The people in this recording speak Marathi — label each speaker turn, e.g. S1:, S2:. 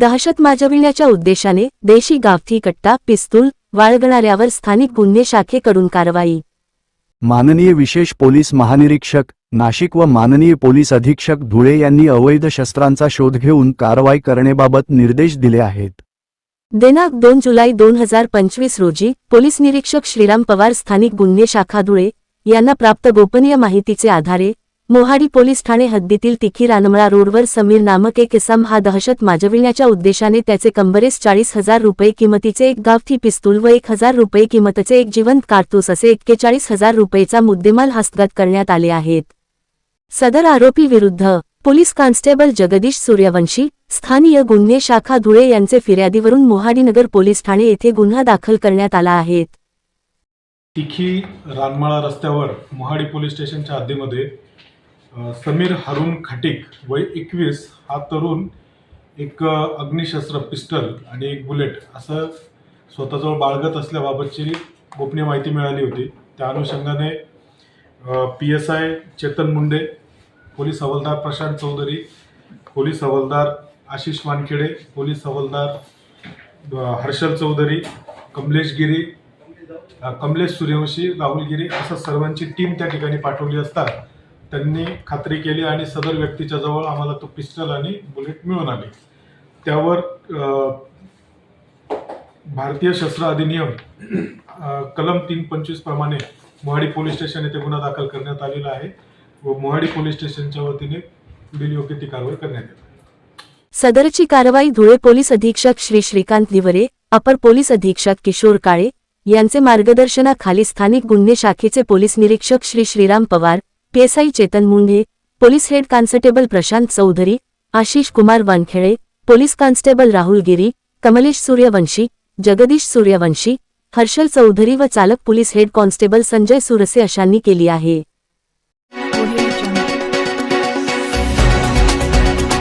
S1: दहशत माजविण्याच्या उद्देशाने देशी गावठी कट्टा पिस्तूल बाळगणाऱ्यावर स्थानिक गुन्हे शाखेकडून कारवाई।
S2: माननीय विशेष पोलीस महानिरीक्षक नाशिक व माननीय पोलीस अधीक्षक धुळे यांनी अवैध शस्त्रांचा शोध घेऊन कारवाई करण्याबाबत निर्देश दिले आहेत।
S1: दिनांक 2 जुलै 2025 रोजी पोलीस निरीक्षक श्रीराम पवार स्थानिक गुन्हे शाखा धुळे यांना प्राप्त गोपनीय माहितीचे आधारे मोहाडी पोलीस ठाणे हद्दीतील तिखी रानमळा रोडवर समीर नामक एक इसम हा दहशत माजविण्याच्या उद्देशाने त्याचे कंबरेस 40,000 रुपये किमतीचे एक गावठी पिस्तूल व 1,000 रुपये किमतीचे एक जिवंत कारतूस असे 41,000 रुपयेचा मुद्देमाल हस्तगत करण्यात आले आहेत। सदर आरोपी विरुद्ध पोलीस कॉन्स्टेबल जगदीश सूर्यवंशी स्थानीय गुन्हे शाखा धुळे यांचे फिर्यादीवरून मोहाडीनगर पोलीस ठाणे येथे गुन्हा दाखल करण्यात आला आहे।
S3: तिखी रानमाळा रस्त्यावर मोहाडी पोलीस स्टेशनच्या हद्दीमध्ये समीर हारून खाटीक वय 21 हा तरुण एक अग्निशस्त्र पिस्टल आणि एक बुलेट असं स्वतःजवळ बाळगत असल्याबाबतची गोपनीय माहिती मिळाली होती। त्या अनुषंगाने PSI चेतन मुंडे, पोलीस हवालदार प्रशांत चौधरी, पोलीस हवालदार आशिष वानखेडे, पोलीस हवालदार हर्षल चौधरी, कमलेश गिरी, कमलेश सूर्यवंशी, राहुल गिरी असं सर्वांची टीम त्या ठिकाणी पाठवली असता त्यांनी खात्री केली आणि सदर व्यक्तीच्या जवळ आम्हाला तो पिस्टल आणि बुलेट मिळून आले। त्यावर भारतीय शस्त्र अधिनियम कलम 325 प्रमाणे मोहाडी पोलीस स्टेशन येथे गुन्हा दाखल करण्यात आलेला आहे व मोहाडी पोलीस स्टेशनच्या वतीने पुढील योग्य ती कारवाई करण्यात येत आहे।
S1: सदरची कारवाई धुळे पोलीस अधीक्षक श्री श्रीकांत दिवरे, अपर पोलीस अधीक्षक किशोर काळे यांचे मार्गदर्शनाखाली स्थानिक गुन्हे शाखेचे पोलीस निरीक्षक Shri Shriram Pawar, PSI Chetan Munde, police head constable Prashant Chaudhari, Ashish Kumar Wankhede, police constable Rahul Giri, Kamlesh Suryavanshi, Jagdish Suryavanshi, Harshal Chaudhari व चालक police head constable Sanjay Surse अशांनी केली आहे।